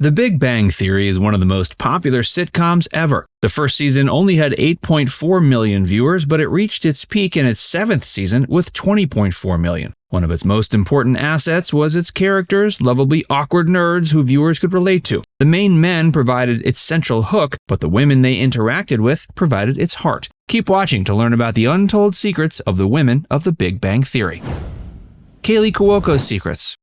The Big Bang Theory is one of the most popular sitcoms ever. The first season only had 8.4 million viewers, but it reached its peak in its seventh season with 20.4 million. One of its most important assets was its characters, lovably awkward nerds who viewers could relate to. The main men provided its central hook, but the women they interacted with provided its heart. Keep watching to learn about the untold secrets of the women of The Big Bang Theory. Kaley Cuoco's secrets.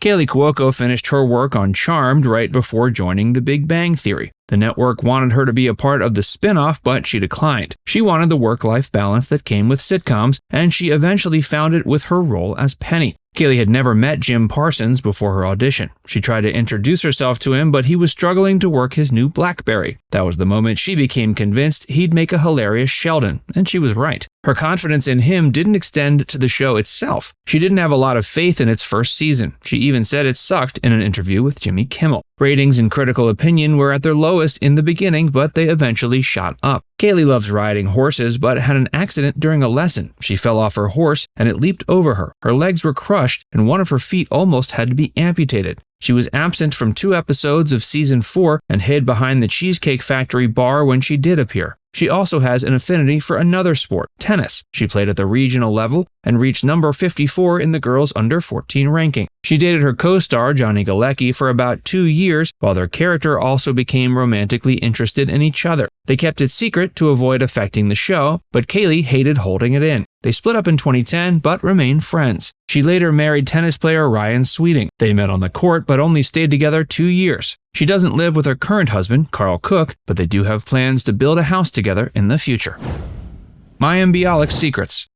Kaley Cuoco finished her work on Charmed right before joining The Big Bang Theory. The network wanted her to be a part of the spin-off, but she declined. She wanted the work-life balance that came with sitcoms, and she eventually found it with her role as Penny. Kaley had never met Jim Parsons before her audition. She tried to introduce herself to him, but he was struggling to work his new BlackBerry. That was the moment she became convinced he'd make a hilarious Sheldon, and she was right. Her confidence in him didn't extend to the show itself. She didn't have a lot of faith in its first season. She even said it sucked in an interview with Jimmy Kimmel. Ratings and critical opinion were at their lowest in the beginning, but they eventually shot up. Kaley loves riding horses, but had an accident during a lesson. She fell off her horse, and it leaped over her. Her legs were crushed, and one of her feet almost had to be amputated. She was absent from 2 episodes of season 4 and hid behind the Cheesecake Factory bar when she did appear. She also has an affinity for another sport, tennis. She played at the regional level and reached number 54 in the girls' under 14 ranking. She dated her co-star Johnny Galecki for about 2 years, while their character also became romantically interested in each other. They kept it secret to avoid affecting the show, but Kaley hated holding it in. They split up in 2010, but remained friends. She later married tennis player Ryan Sweeting. They met on the court, but only stayed together 2 years. She doesn't live with her current husband, Carl Cook, but they do have plans to build a house together in the future. Mayim Bialik's secrets.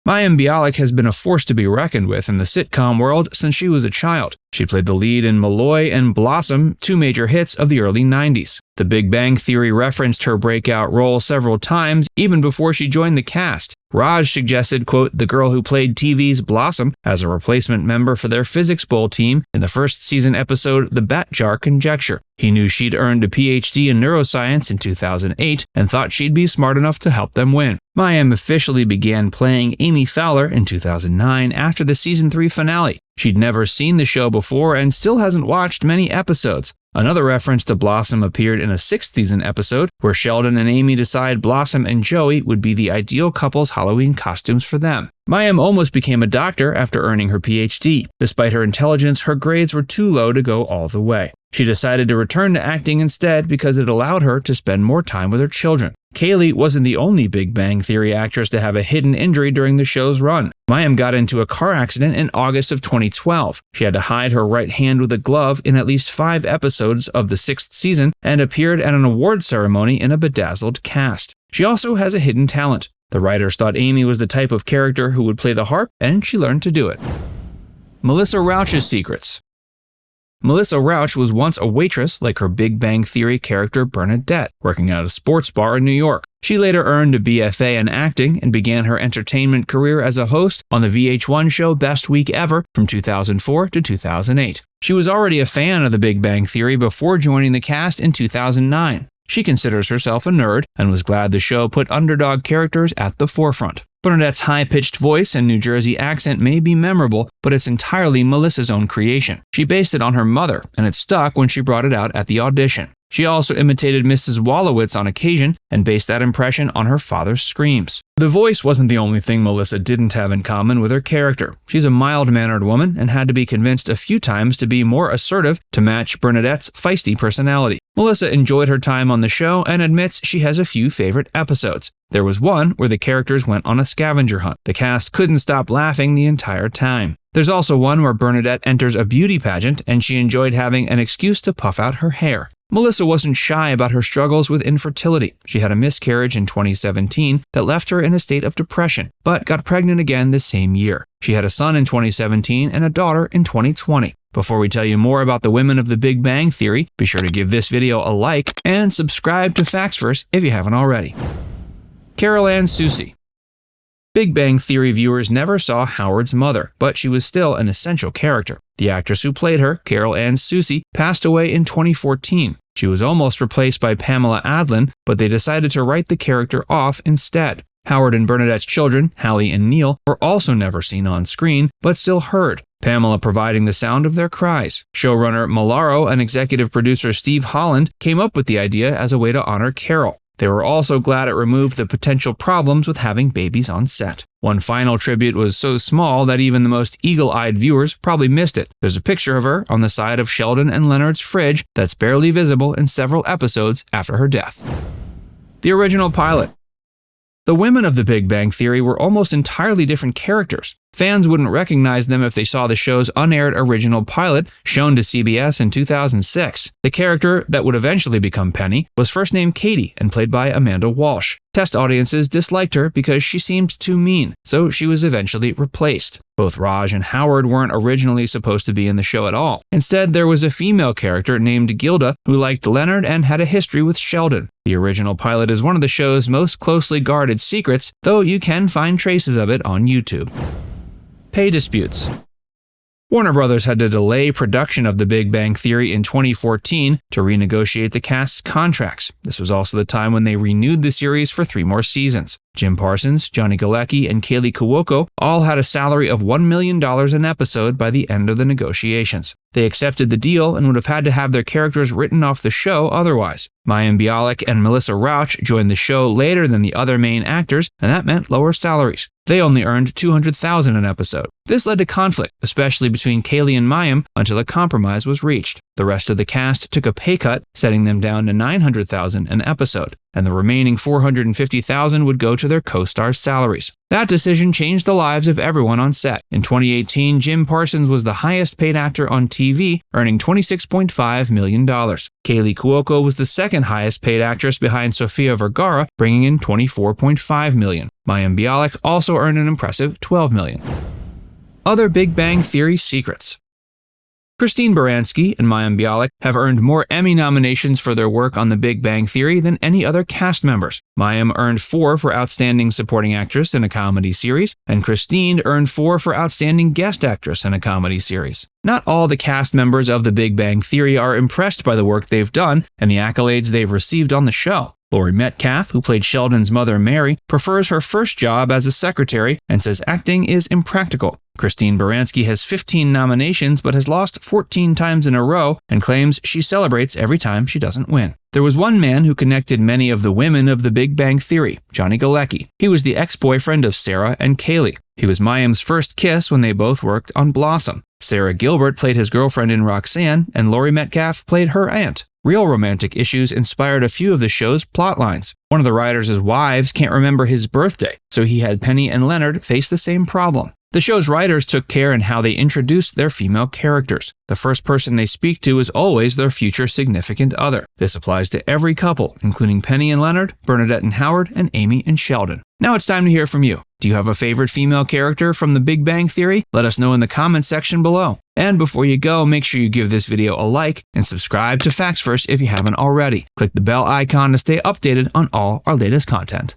Mayim Bialik has been a force to be reckoned with in the sitcom world since she was a child. She played the lead in Malloy and Blossom, 2 major hits of the early 90s. The Big Bang Theory referenced her breakout role several times, even before she joined the cast. Rouch suggested, quote, the girl who played TV's Blossom as a replacement member for their physics bowl team in the first season episode The Bat Jar Conjecture. He knew she'd earned a PhD in neuroscience in 2008 and thought she'd be smart enough to help them win. Mayim officially began playing Amy Fowler in 2009 after the season 3 finale. She'd never seen the show before and still hasn't watched many episodes. Another reference to Blossom appeared in a 6th season episode where Sheldon and Amy decide Blossom and Joey would be the ideal couple's Halloween costumes for them. Mayim almost became a doctor after earning her PhD. Despite her intelligence, her grades were too low to go all the way. She decided to return to acting instead because it allowed her to spend more time with her children. Kaley wasn't the only Big Bang Theory actress to have a hidden injury during the show's run. Mayim got into a car accident in August of 2012. She had to hide her right hand with a glove in at least 5 episodes of the 6th season and appeared at an award ceremony in a bedazzled cast. She also has a hidden talent. The writers thought Amy was the type of character who would play the harp, and she learned to do it. Melissa Rouch's secrets. Melissa Rouch was once a waitress like her Big Bang Theory character Bernadette, working at a sports bar in New York. She later earned a BFA in acting and began her entertainment career as a host on the VH1 show Best Week Ever from 2004 to 2008. She was already a fan of The Big Bang Theory before joining the cast in 2009. She considers herself a nerd and was glad the show put underdog characters at the forefront. Bernadette's high-pitched voice and New Jersey accent may be memorable, but it's entirely Melissa's own creation. She based it on her mother, and it stuck when she brought it out at the audition. She also imitated Mrs. Wolowitz on occasion and based that impression on her father's screams. The voice wasn't the only thing Melissa didn't have in common with her character. She's a mild-mannered woman and had to be convinced a few times to be more assertive to match Bernadette's feisty personality. Melissa enjoyed her time on the show and admits she has a few favorite episodes. There was one where the characters went on a scavenger hunt. The cast couldn't stop laughing the entire time. There's also one where Bernadette enters a beauty pageant and she enjoyed having an excuse to puff out her hair. Melissa wasn't shy about her struggles with infertility. She had a miscarriage in 2017 that left her in a state of depression, but got pregnant again the same year. She had a son in 2017 and a daughter in 2020. Before we tell you more about the women of the Big Bang Theory, be sure to give this video a like and subscribe to Factsverse if you haven't already. Ann Susi. Big Bang Theory viewers never saw Howard's mother, but she was still an essential character. The actress who played her, Ann Susi, passed away in 2014. She was almost replaced by Pamela Adlon, but they decided to write the character off instead. Howard and Bernadette's children, Hallie and Neil, were also never seen on screen, but still heard. Pamela providing the sound of their cries. Showrunner Malaro and executive producer Steve Holland came up with the idea as a way to honor Carol. They were also glad it removed the potential problems with having babies on set. One final tribute was so small that even the most eagle-eyed viewers probably missed it. There's a picture of her on the side of Sheldon and Leonard's fridge that's barely visible in several episodes after her death. The original pilot. The women of The Big Bang Theory were almost entirely different characters. Fans wouldn't recognize them if they saw the show's unaired original pilot shown to CBS in 2006. The character that would eventually become Penny was first named Katie and played by Amanda Walsh. Test audiences disliked her because she seemed too mean, so she was eventually replaced. Both Rouch and Howard weren't originally supposed to be in the show at all. Instead, there was a female character named Gilda who liked Leonard and had a history with Sheldon. The original pilot is one of the show's most closely guarded secrets, though you can find traces of it on YouTube. Pay disputes. Warner Brothers had to delay production of The Big Bang Theory in 2014 to renegotiate the cast's contracts. This was also the time when they renewed the series for 3 more seasons. Jim Parsons, Johnny Galecki, and Kaley Cuoco all had a salary of $1 million an episode by the end of the negotiations. They accepted the deal and would have had to have their characters written off the show otherwise. Mayim Bialik and Melissa Rouch joined the show later than the other main actors, and that meant lower salaries. They only earned $200,000 an episode. This led to conflict, especially between Kaley and Mayim, until a compromise was reached. The rest of the cast took a pay cut, setting them down to $900,000 an episode, and the remaining $450,000 would go to their co-stars' salaries. That decision changed the lives of everyone on set. In 2018, Jim Parsons was the highest paid actor on TV, earning $26.5 million. Kaley Cuoco was the second highest paid actress behind Sofia Vergara, bringing in $24.5 million. Mayim Bialik also earned an impressive $12 million. Other Big Bang Theory secrets. Christine Baranski and Mayim Bialik have earned more Emmy nominations for their work on The Big Bang Theory than any other cast members. Mayim earned 4 for Outstanding Supporting Actress in a Comedy Series, and Christine earned 4 for Outstanding Guest Actress in a Comedy Series. Not all the cast members of The Big Bang Theory are impressed by the work they've done and the accolades they've received on the show. Laurie Metcalf, who played Sheldon's mother Mary, prefers her first job as a secretary and says acting is impractical. Christine Baranski has 15 nominations but has lost 14 times in a row and claims she celebrates every time she doesn't win. There was one man who connected many of the women of The Big Bang Theory, Johnny Galecki. He was the ex-boyfriend of Sarah and Kaley. He was Mayim's first kiss when they both worked on Blossom. Sarah Gilbert played his girlfriend in Roxanne, and Laurie Metcalf played her aunt. Real romantic issues inspired a few of the show's plotlines. One of the writers' wives can't remember his birthday, so he had Penny and Leonard face the same problem. The show's writers took care in how they introduced their female characters. The first person they speak to is always their future significant other. This applies to every couple, including Penny and Leonard, Bernadette and Howard, and Amy and Sheldon. Now it's time to hear from you. Do you have a favorite female character from The Big Bang Theory? Let us know in the comments section below. And before you go, make sure you give this video a like and subscribe to Facts First if you haven't already. Click the bell icon to stay updated on all our latest content.